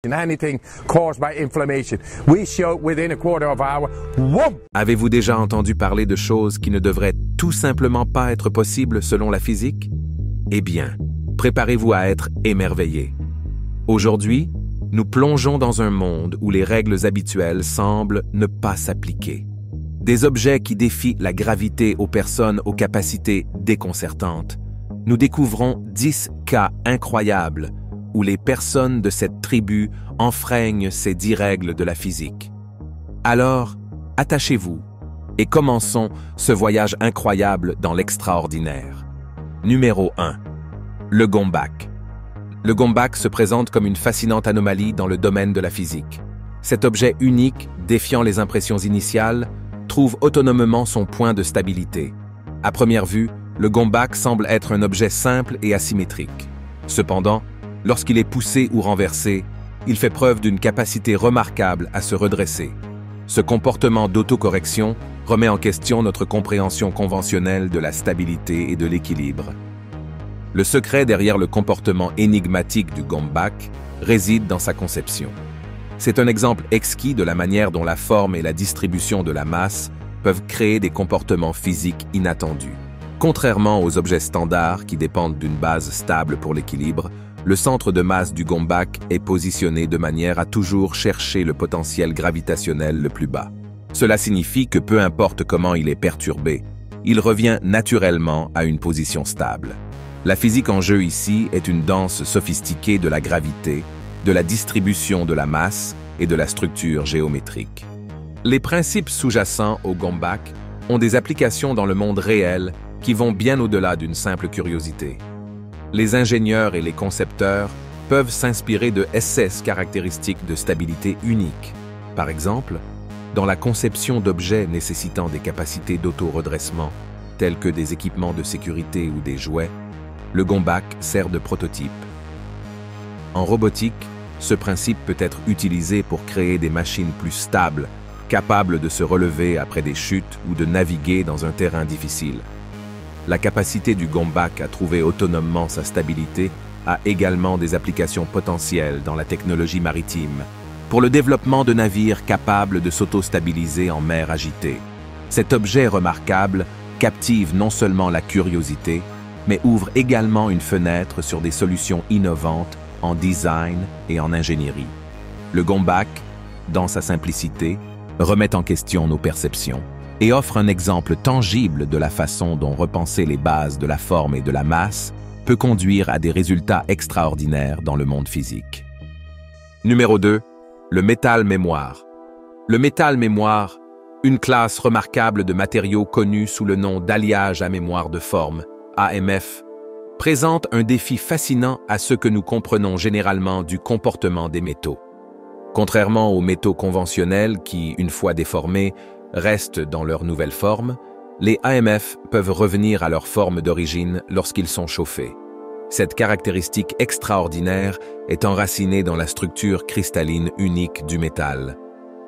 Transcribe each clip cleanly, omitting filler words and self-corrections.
Anything caused by inflammation. We show within a quarter of an hour. Whoop! Avez-vous déjà entendu parler de choses qui ne devraient tout simplement pas être possibles selon la physique? Eh bien, préparez-vous à être émerveillés. Aujourd'hui, nous plongeons dans un monde où les règles habituelles semblent ne pas s'appliquer. Des objets qui défient la gravité aux personnes aux capacités déconcertantes. Nous découvrons 10 cas incroyables où les personnes de cette tribu enfreignent ces 10 règles de la physique. Alors, attachez-vous et commençons ce voyage incroyable dans l'extraordinaire. Numéro 1. Le Gombak. Le Gombak se présente comme une fascinante anomalie dans le domaine de la physique. Cet objet unique, défiant les impressions initiales, trouve autonomement son point de stabilité. À première vue, le Gombak semble être un objet simple et asymétrique. Cependant, lorsqu'il est poussé ou renversé, il fait preuve d'une capacité remarquable à se redresser. Ce comportement d'autocorrection remet en question notre compréhension conventionnelle de la stabilité et de l'équilibre. Le secret derrière le comportement énigmatique du Gombak réside dans sa conception. C'est un exemple exquis de la manière dont la forme et la distribution de la masse peuvent créer des comportements physiques inattendus. Contrairement aux objets standards qui dépendent d'une base stable pour l'équilibre, le centre de masse du Gombak est positionné de manière à toujours chercher le potentiel gravitationnel le plus bas. Cela signifie que peu importe comment il est perturbé, il revient naturellement à une position stable. La physique en jeu ici est une danse sophistiquée de la gravité, de la distribution de la masse et de la structure géométrique. Les principes sous-jacents au Gombak ont des applications dans le monde réel qui vont bien au-delà d'une simple curiosité. Les ingénieurs et les concepteurs peuvent s'inspirer de SS caractéristiques de stabilité uniques. Par exemple, dans la conception d'objets nécessitant des capacités d'auto-redressement, tels que des équipements de sécurité ou des jouets, le Gombak sert de prototype. En robotique, ce principe peut être utilisé pour créer des machines plus stables, capables de se relever après des chutes ou de naviguer dans un terrain difficile. La capacité du Gombak à trouver autonomement sa stabilité a également des applications potentielles dans la technologie maritime, pour le développement de navires capables de s'auto-stabiliser en mer agitée. Cet objet remarquable captive non seulement la curiosité, mais ouvre également une fenêtre sur des solutions innovantes en design et en ingénierie. Le Gombak, dans sa simplicité, remet en question nos perceptions et offre un exemple tangible de la façon dont repenser les bases de la forme et de la masse peut conduire à des résultats extraordinaires dans le monde physique. Numéro 2. Le métal mémoire. Le métal mémoire, une classe remarquable de matériaux connus sous le nom d'alliage à mémoire de forme, AMF, présente un défi fascinant à ce que nous comprenons généralement du comportement des métaux. Contrairement aux métaux conventionnels qui, une fois déformés, restent dans leur nouvelle forme, les AMF peuvent revenir à leur forme d'origine lorsqu'ils sont chauffés. Cette caractéristique extraordinaire est enracinée dans la structure cristalline unique du métal.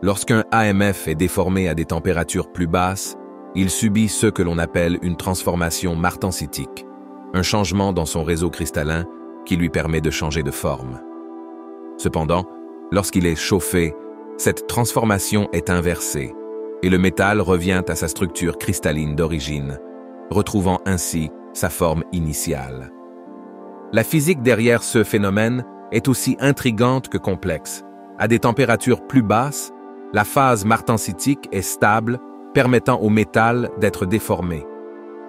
Lorsqu'un AMF est déformé à des températures plus basses, il subit ce que l'on appelle une transformation martensitique, un changement dans son réseau cristallin qui lui permet de changer de forme. Cependant, lorsqu'il est chauffé, cette transformation est inversée, et le métal revient à sa structure cristalline d'origine, retrouvant ainsi sa forme initiale. La physique derrière ce phénomène est aussi intrigante que complexe. À des températures plus basses, la phase martensitique est stable, permettant au métal d'être déformé.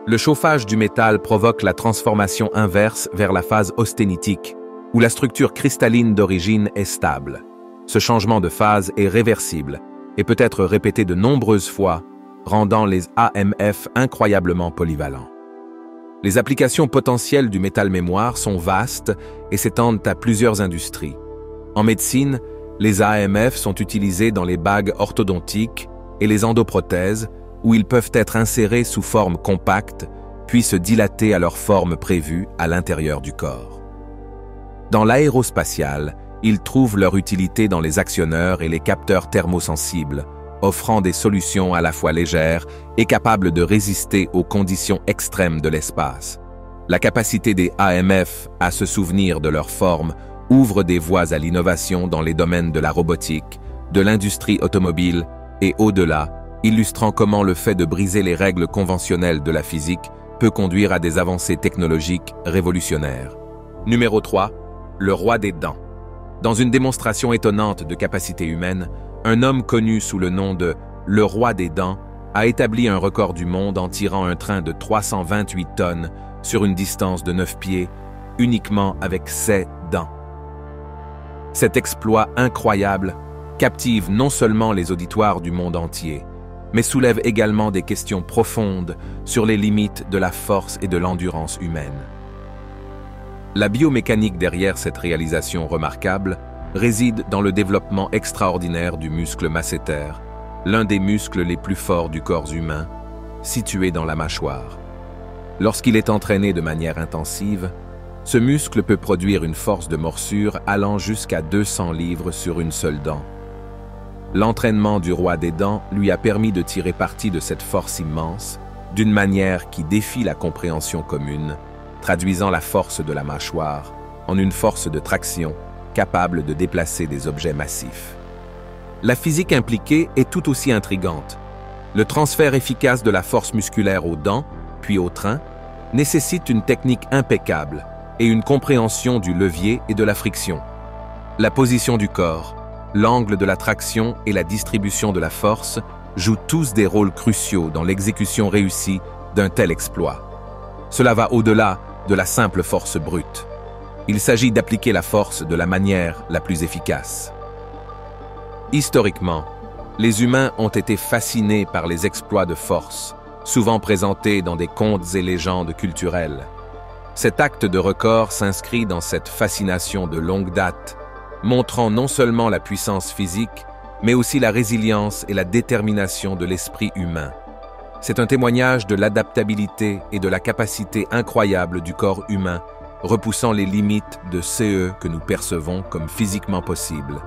Le chauffage du métal provoque la transformation inverse vers la phase austénitique, où la structure cristalline d'origine est stable. Ce changement de phase est réversible et peut être répété de nombreuses fois, rendant les AMF incroyablement polyvalents. Les applications potentielles du métal mémoire sont vastes et s'étendent à plusieurs industries. En médecine, les AMF sont utilisés dans les bagues orthodontiques et les endoprothèses, où ils peuvent être insérés sous forme compacte, puis se dilater à leur forme prévue à l'intérieur du corps. Dans l'aérospatiale, ils trouvent leur utilité dans les actionneurs et les capteurs thermosensibles, offrant des solutions à la fois légères et capables de résister aux conditions extrêmes de l'espace. La capacité des AMF à se souvenir de leur forme ouvre des voies à l'innovation dans les domaines de la robotique, de l'industrie automobile et au-delà, illustrant comment le fait de briser les règles conventionnelles de la physique peut conduire à des avancées technologiques révolutionnaires. Numéro 3. Le roi des dents. Dans une démonstration étonnante de capacité humaine, un homme connu sous le nom de « le roi des dents » a établi un record du monde en tirant un train de 328 tonnes sur une distance de 9 pieds, uniquement avec ses dents. Cet exploit incroyable captive non seulement les auditoires du monde entier, mais soulève également des questions profondes sur les limites de la force et de l'endurance humaine. La biomécanique derrière cette réalisation remarquable réside dans le développement extraordinaire du muscle masséter, l'un des muscles les plus forts du corps humain, situé dans la mâchoire. Lorsqu'il est entraîné de manière intensive, ce muscle peut produire une force de morsure allant jusqu'à 200 livres sur une seule dent. L'entraînement du roi des dents lui a permis de tirer parti de cette force immense, d'une manière qui défie la compréhension commune, traduisant la force de la mâchoire en une force de traction capable de déplacer des objets massifs. La physique impliquée est tout aussi intrigante. Le transfert efficace de la force musculaire aux dents, puis au train, nécessite une technique impeccable et une compréhension du levier et de la friction. La position du corps, l'angle de la traction et la distribution de la force jouent tous des rôles cruciaux dans l'exécution réussie d'un tel exploit. Cela va au-delà de la simple force brute. Il s'agit d'appliquer la force de la manière la plus efficace. Historiquement, les humains ont été fascinés par les exploits de force, souvent présentés dans des contes et légendes culturelles. Cet acte de record s'inscrit dans cette fascination de longue date, montrant non seulement la puissance physique, mais aussi la résilience et la détermination de l'esprit humain. C'est un témoignage de l'adaptabilité et de la capacité incroyable du corps humain, repoussant les limites de ce que nous percevons comme physiquement possible.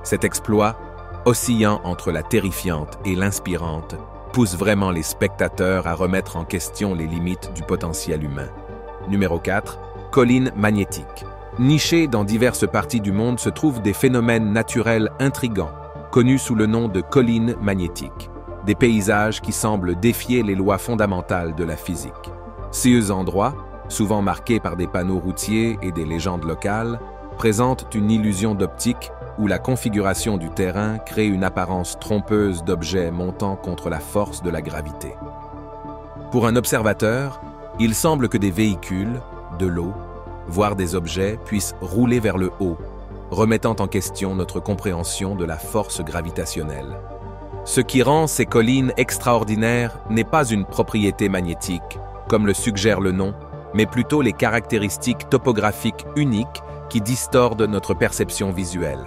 Cet exploit, oscillant entre la terrifiante et l'inspirante, pousse vraiment les spectateurs à remettre en question les limites du potentiel humain. Numéro 4. Collines magnétiques. Nichés dans diverses parties du monde se trouvent des phénomènes naturels intrigants, connus sous le nom de collines magnétiques, des paysages qui semblent défier les lois fondamentales de la physique. Ces endroits, souvent marqués par des panneaux routiers et des légendes locales, présentent une illusion d'optique où la configuration du terrain crée une apparence trompeuse d'objets montant contre la force de la gravité. Pour un observateur, il semble que des véhicules, de l'eau, voire des objets puissent rouler vers le haut, remettant en question notre compréhension de la force gravitationnelle. Ce qui rend ces collines extraordinaires n'est pas une propriété magnétique, comme le suggère le nom, mais plutôt les caractéristiques topographiques uniques qui distordent notre perception visuelle.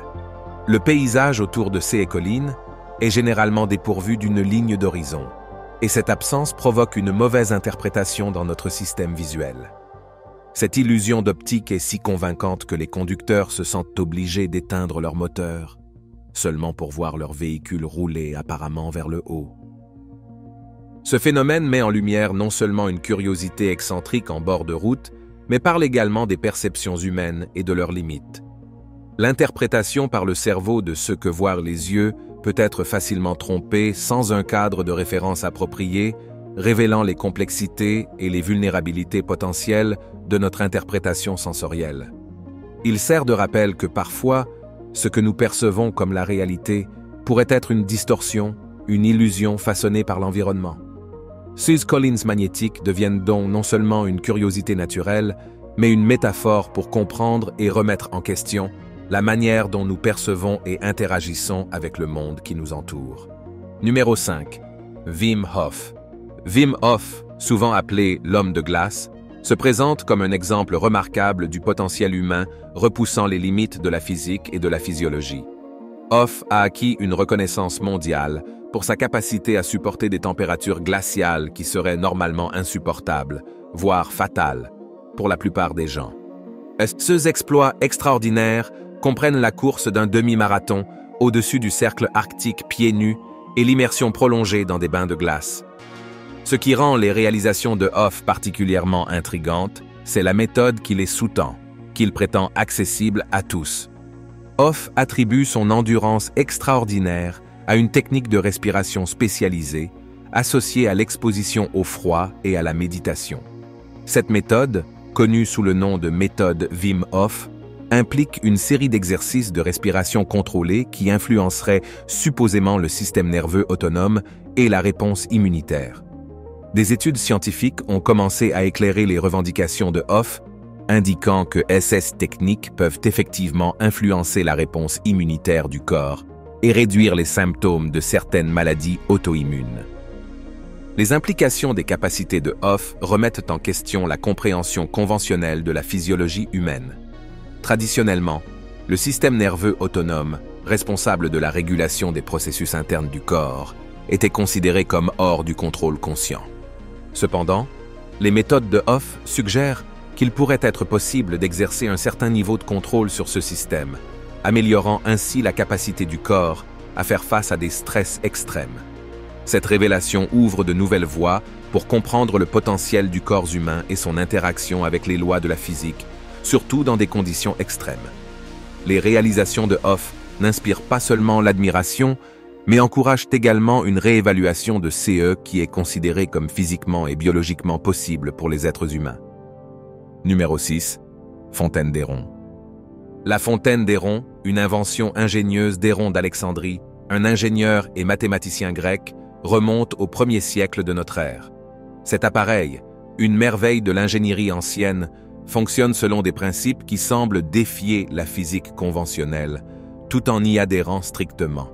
Le paysage autour de ces collines est généralement dépourvu d'une ligne d'horizon, et cette absence provoque une mauvaise interprétation dans notre système visuel. Cette illusion d'optique est si convaincante que les conducteurs se sentent obligés d'éteindre leur moteur, seulement pour voir leur véhicule rouler apparemment vers le haut. Ce phénomène met en lumière non seulement une curiosité excentrique en bord de route, mais parle également des perceptions humaines et de leurs limites. L'interprétation par le cerveau de ce que voient les yeux peut être facilement trompée sans un cadre de référence approprié, révélant les complexités et les vulnérabilités potentielles de notre interprétation sensorielle. Il sert de rappel que parfois, ce que nous percevons comme la réalité pourrait être une distorsion, une illusion façonnée par l'environnement. Ces collines magnétiques deviennent donc non seulement une curiosité naturelle, mais une métaphore pour comprendre et remettre en question la manière dont nous percevons et interagissons avec le monde qui nous entoure. Numéro 5. Wim Hof. Wim Hof, souvent appelé l'homme de glace, se présente comme un exemple remarquable du potentiel humain repoussant les limites de la physique et de la physiologie. Hof a acquis une reconnaissance mondiale pour sa capacité à supporter des températures glaciales qui seraient normalement insupportables, voire fatales, pour la plupart des gens. Ces exploits extraordinaires comprennent la course d'un demi-marathon au-dessus du cercle arctique pieds nus et l'immersion prolongée dans des bains de glace. Ce qui rend les réalisations de Hof particulièrement intrigantes, c'est la méthode qui les sous-tend. qu'il prétend accessible à tous. Hof attribue son endurance extraordinaire à une technique de respiration spécialisée, associée à l'exposition au froid et à la méditation. Cette méthode, connue sous le nom de méthode Wim Hof, implique une série d'exercices de respiration contrôlés qui influenceraient supposément le système nerveux autonome et la réponse immunitaire. Des études scientifiques ont commencé à éclairer les revendications de Hof, indiquant que ces techniques peuvent effectivement influencer la réponse immunitaire du corps et réduire les symptômes de certaines maladies auto-immunes. Les implications des capacités de Hof remettent en question la compréhension conventionnelle de la physiologie humaine. Traditionnellement, le système nerveux autonome, responsable de la régulation des processus internes du corps, était considéré comme hors du contrôle conscient. Cependant, les méthodes de Hof suggèrent qu'il pourrait être possible d'exercer un certain niveau de contrôle sur ce système, améliorant ainsi la capacité du corps à faire face à des stress extrêmes. Cette révélation ouvre de nouvelles voies pour comprendre le potentiel du corps humain et son interaction avec les lois de la physique, surtout dans des conditions extrêmes. Les réalisations de Hof n'inspirent pas seulement l'admiration, mais encouragent également une réévaluation de ce qui est considéré comme physiquement et biologiquement possible pour les êtres humains. Numéro 6. Fontaine d'Héron. La fontaine d'Héron, une invention ingénieuse d'Héron d'Alexandrie, un ingénieur et mathématicien grec, remonte au 1er siècle de notre ère. Cet appareil, une merveille de l'ingénierie ancienne, fonctionne selon des principes qui semblent défier la physique conventionnelle, tout en y adhérant strictement.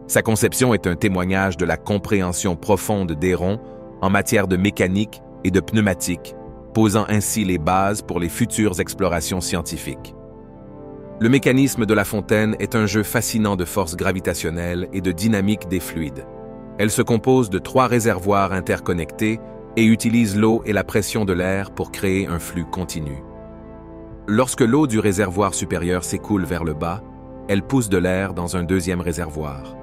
Sa conception est un témoignage de la compréhension profonde d'Héron en matière de mécanique et de pneumatique, posant ainsi les bases pour les futures explorations scientifiques. Le mécanisme de la fontaine est un jeu fascinant de force gravitationnelle et de dynamique des fluides. Elle se compose de 3 réservoirs interconnectés et utilise l'eau et la pression de l'air pour créer un flux continu. Lorsque l'eau du réservoir supérieur s'écoule vers le bas, elle pousse de l'air dans un 2e réservoir.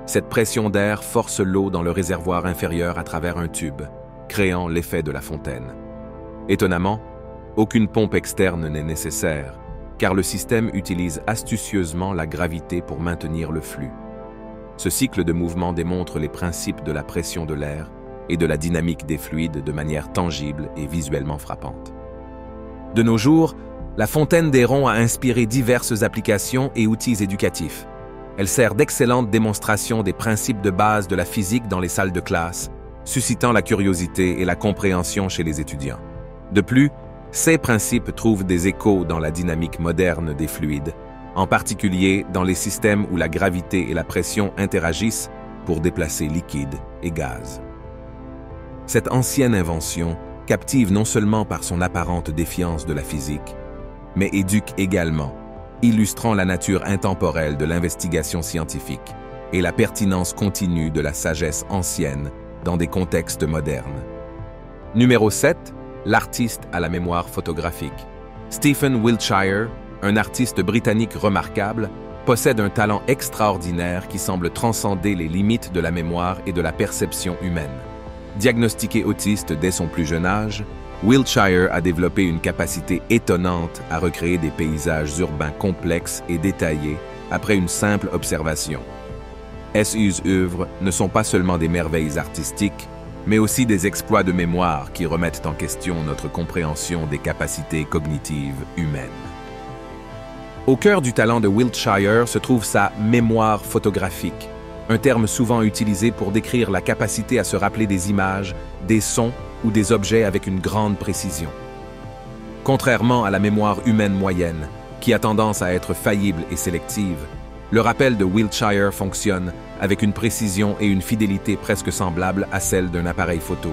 Cette pression d'air force l'eau dans le réservoir inférieur à travers un tube, créant l'effet de la fontaine. Étonnamment, aucune pompe externe n'est nécessaire, car le système utilise astucieusement la gravité pour maintenir le flux. Ce cycle de mouvement démontre les principes de la pression de l'air et de la dynamique des fluides de manière tangible et visuellement frappante. De nos jours, la fontaine d'Héron a inspiré diverses applications et outils éducatifs. Elle sert d'excellente démonstration des principes de base de la physique dans les salles de classe, suscitant la curiosité et la compréhension chez les étudiants. De plus, ces principes trouvent des échos dans la dynamique moderne des fluides, en particulier dans les systèmes où la gravité et la pression interagissent pour déplacer liquide et gaz. Cette ancienne invention captive non seulement par son apparente défiance de la physique, mais éduque également, illustrant la nature intemporelle de l'investigation scientifique et la pertinence continue de la sagesse ancienne dans des contextes modernes. Numéro 7. L'artiste à la mémoire photographique. Stephen Wiltshire, un artiste britannique remarquable, possède un talent extraordinaire qui semble transcender les limites de la mémoire et de la perception humaine. Diagnostiqué autiste dès son plus jeune âge, Wiltshire a développé une capacité étonnante à recréer des paysages urbains complexes et détaillés après une simple observation. Ses œuvres ne sont pas seulement des merveilles artistiques, mais aussi des exploits de mémoire qui remettent en question notre compréhension des capacités cognitives humaines. Au cœur du talent de Wiltshire se trouve sa mémoire photographique, un terme souvent utilisé pour décrire la capacité à se rappeler des images, des sons ou des objets avec une grande précision. Contrairement à la mémoire humaine moyenne, qui a tendance à être faillible et sélective, le rappel de Wiltshire fonctionne avec une précision et une fidélité presque semblables à celle d'un appareil photo.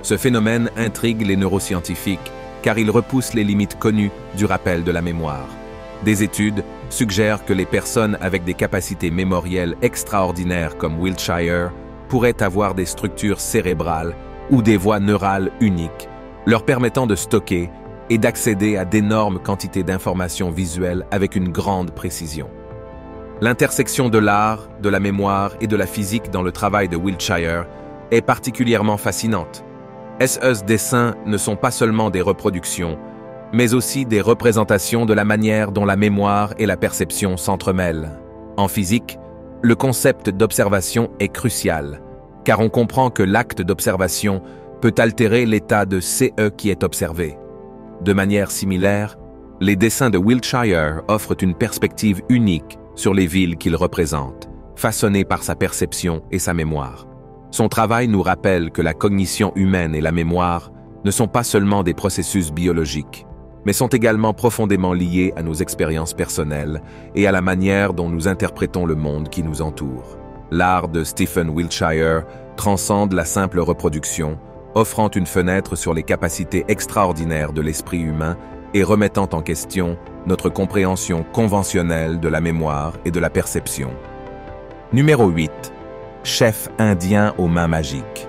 Ce phénomène intrigue les neuroscientifiques car il repousse les limites connues du rappel de la mémoire. Des études suggèrent que les personnes avec des capacités mémorielles extraordinaires comme Wiltshire pourraient avoir des structures cérébrales ou des voies neurales uniques, leur permettant de stocker et d'accéder à d'énormes quantités d'informations visuelles avec une grande précision. L'intersection de l'art, de la mémoire et de la physique dans le travail de Wiltshire est particulièrement fascinante. Ses dessins ne sont pas seulement des reproductions, mais aussi des représentations de la manière dont la mémoire et la perception s'entremêlent. En physique, le concept d'observation est crucial, car on comprend que l'acte d'observation peut altérer l'état de CE qui est observé. De manière similaire, les dessins de Wiltshire offrent une perspective unique sur les villes qu'il représente, façonnée par sa perception et sa mémoire. Son travail nous rappelle que la cognition humaine et la mémoire ne sont pas seulement des processus biologiques, mais sont également profondément liés à nos expériences personnelles et à la manière dont nous interprétons le monde qui nous entoure. L'art de Stephen Wiltshire transcende la simple reproduction, offrant une fenêtre sur les capacités extraordinaires de l'esprit humain et remettant en question notre compréhension conventionnelle de la mémoire et de la perception. Numéro 8. Chef indien aux mains magiques.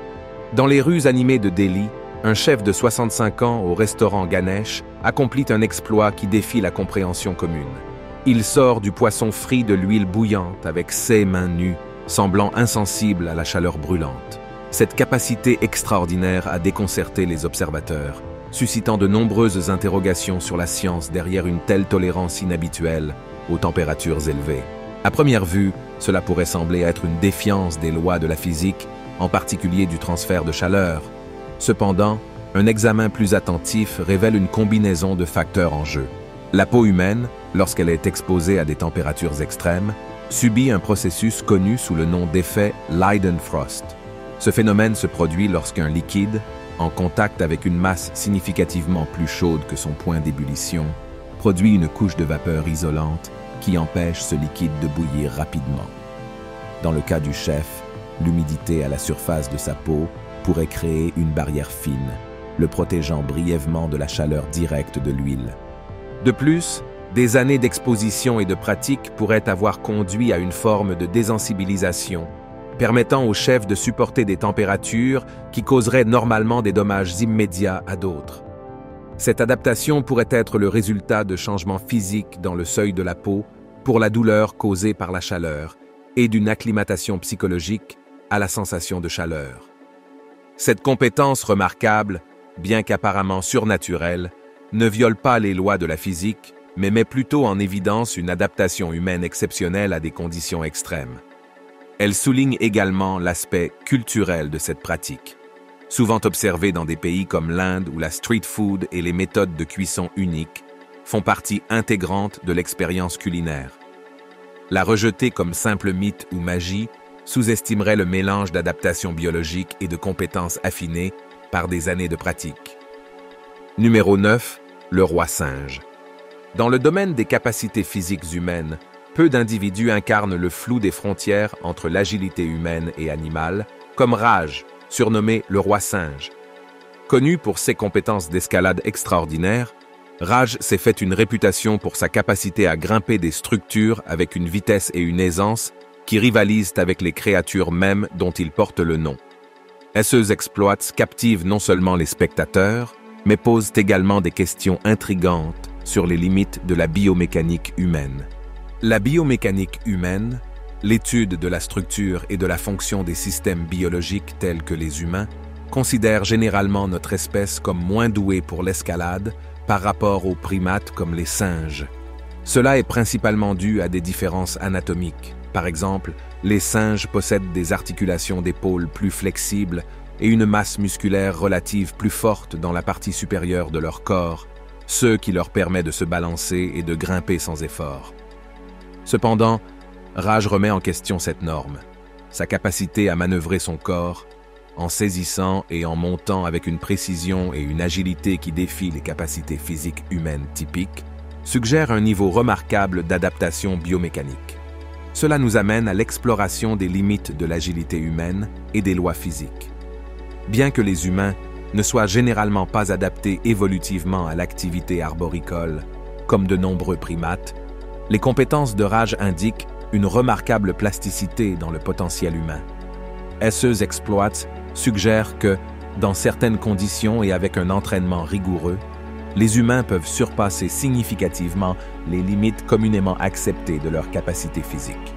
Dans les rues animées de Delhi, un chef de 65 ans au restaurant Ganesh accomplit un exploit qui défie la compréhension commune. Il sort du poisson frit de l'huile bouillante avec ses mains nues, semblant insensible à la chaleur brûlante. Cette capacité extraordinaire a déconcerté les observateurs, suscitant de nombreuses interrogations sur la science derrière une telle tolérance inhabituelle aux températures élevées. À première vue, cela pourrait sembler être une défiance des lois de la physique, en particulier du transfert de chaleur. Cependant, un examen plus attentif révèle une combinaison de facteurs en jeu. La peau humaine, lorsqu'elle est exposée à des températures extrêmes, subit un processus connu sous le nom d'effet Leidenfrost. Ce phénomène se produit lorsqu'un liquide, en contact avec une masse significativement plus chaude que son point d'ébullition, produit une couche de vapeur isolante qui empêche ce liquide de bouillir rapidement. Dans le cas du chef, l'humidité à la surface de sa peau pourrait créer une barrière fine, le protégeant brièvement de la chaleur directe de l'huile. De plus, des années d'exposition et de pratique pourraient avoir conduit à une forme de désensibilisation, permettant au chef de supporter des températures qui causeraient normalement des dommages immédiats à d'autres. Cette adaptation pourrait être le résultat de changements physiques dans le seuil de la peau pour la douleur causée par la chaleur et d'une acclimatation psychologique à la sensation de chaleur. Cette compétence remarquable, bien qu'apparemment surnaturelle, ne viole pas les lois de la physique, mais met plutôt en évidence une adaptation humaine exceptionnelle à des conditions extrêmes. Elle souligne également l'aspect culturel de cette pratique, souvent observée dans des pays comme l'Inde où la street food et les méthodes de cuisson uniques font partie intégrante de l'expérience culinaire. La rejeter comme simple mythe ou magie sous-estimerait le mélange d'adaptation biologique et de compétences affinées par des années de pratique. Numéro 9. Le roi singe. Dans le domaine des capacités physiques humaines, peu d'individus incarnent le flou des frontières entre l'agilité humaine et animale, comme Raj, surnommé le roi singe. Connu pour ses compétences d'escalade extraordinaires, Raj s'est fait une réputation pour sa capacité à grimper des structures avec une vitesse et une aisance qui rivalisent avec les créatures mêmes dont il porte le nom. Ses exploits captivent non seulement les spectateurs, mais posent également des questions intrigantes sur les limites de la biomécanique humaine. La biomécanique humaine, l'étude de la structure et de la fonction des systèmes biologiques tels que les humains, considère généralement notre espèce comme moins douée pour l'escalade par rapport aux primates comme les singes. Cela est principalement dû à des différences anatomiques. Par exemple, les singes possèdent des articulations d'épaule plus flexibles et une masse musculaire relative plus forte dans la partie supérieure de leur corps, ce qui leur permet de se balancer et de grimper sans effort. Cependant, Raj remet en question cette norme, sa capacité à manœuvrer son corps, en saisissant et en montant avec une précision et une agilité qui défient les capacités physiques humaines typiques, suggère un niveau remarquable d'adaptation biomécanique. Cela nous amène à l'exploration des limites de l'agilité humaine et des lois physiques. Bien que les humains ne soient généralement pas adaptés évolutivement à l'activité arboricole, comme de nombreux primates, les compétences de Raj indiquent une remarquable plasticité dans le potentiel humain. Ses exploits suggèrent que, dans certaines conditions et avec un entraînement rigoureux, les humains peuvent surpasser significativement les limites communément acceptées de leurs capacités physiques.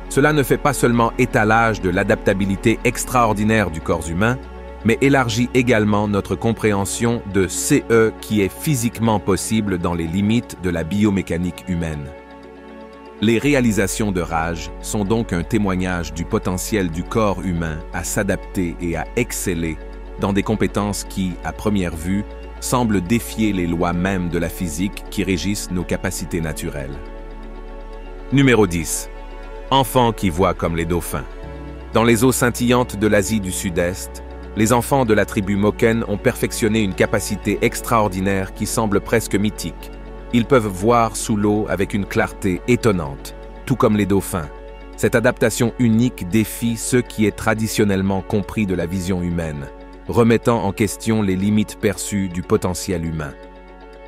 Cela ne fait pas seulement étalage de l'adaptabilité extraordinaire du corps humain, mais élargit également notre compréhension de ce qui est physiquement possible dans les limites de la biomécanique humaine. Les réalisations de Raj sont donc un témoignage du potentiel du corps humain à s'adapter et à exceller dans des compétences qui, à première vue, semblent défier les lois mêmes de la physique qui régissent nos capacités naturelles. Numéro 10. Enfants qui voient comme les dauphins. Dans les eaux scintillantes de l'Asie du Sud-Est, les enfants de la tribu Moken ont perfectionné une capacité extraordinaire qui semble presque mythique. Ils peuvent voir sous l'eau avec une clarté étonnante, tout comme les dauphins. Cette adaptation unique défie ce qui est traditionnellement compris de la vision humaine, remettant en question les limites perçues du potentiel humain.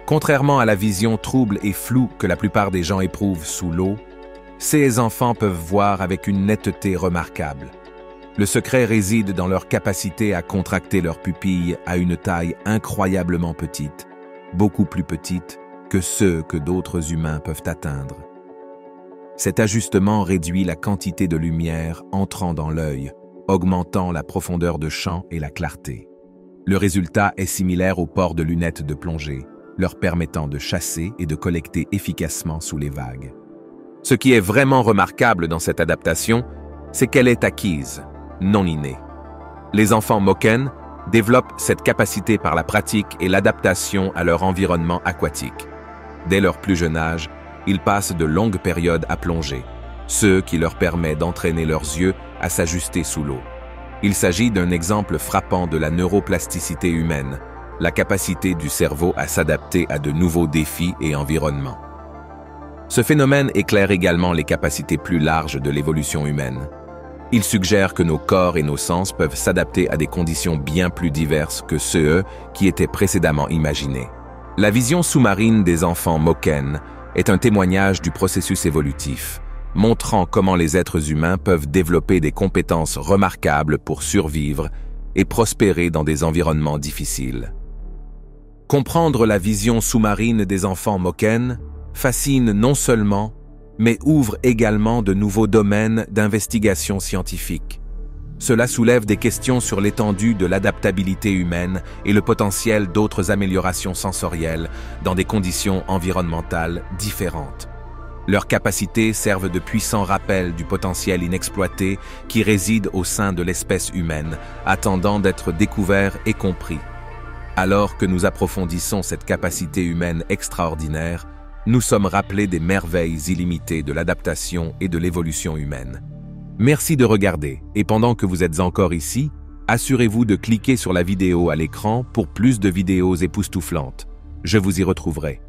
Contrairement à la vision trouble et floue que la plupart des gens éprouvent sous l'eau, ces enfants peuvent voir avec une netteté remarquable. Le secret réside dans leur capacité à contracter leurs pupilles à une taille incroyablement petite, beaucoup plus petite que ceux que d'autres humains peuvent atteindre. Cet ajustement réduit la quantité de lumière entrant dans l'œil, augmentant la profondeur de champ et la clarté. Le résultat est similaire au port de lunettes de plongée, leur permettant de chasser et de collecter efficacement sous les vagues. Ce qui est vraiment remarquable dans cette adaptation, c'est qu'elle est acquise, non innée. Les enfants Moken développent cette capacité par la pratique et l'adaptation à leur environnement aquatique. Dès leur plus jeune âge, ils passent de longues périodes à plonger, ce qui leur permet d'entraîner leurs yeux à s'ajuster sous l'eau. Il s'agit d'un exemple frappant de la neuroplasticité humaine, la capacité du cerveau à s'adapter à de nouveaux défis et environnements. Ce phénomène éclaire également les capacités plus larges de l'évolution humaine. Il suggère que nos corps et nos sens peuvent s'adapter à des conditions bien plus diverses que ceux qui étaient précédemment imaginés. La vision sous-marine des enfants Moken est un témoignage du processus évolutif, montrant comment les êtres humains peuvent développer des compétences remarquables pour survivre et prospérer dans des environnements difficiles. Comprendre la vision sous-marine des enfants Moken fascine non seulement, mais ouvre également de nouveaux domaines d'investigation scientifique. Cela soulève des questions sur l'étendue de l'adaptabilité humaine et le potentiel d'autres améliorations sensorielles dans des conditions environnementales différentes. Leurs capacités servent de puissants rappels du potentiel inexploité qui réside au sein de l'espèce humaine, attendant d'être découvert et compris. Alors que nous approfondissons cette capacité humaine extraordinaire, nous sommes rappelés des merveilles illimitées de l'adaptation et de l'évolution humaine. Merci de regarder, et pendant que vous êtes encore ici, assurez-vous de cliquer sur la vidéo à l'écran pour plus de vidéos époustouflantes. Je vous y retrouverai.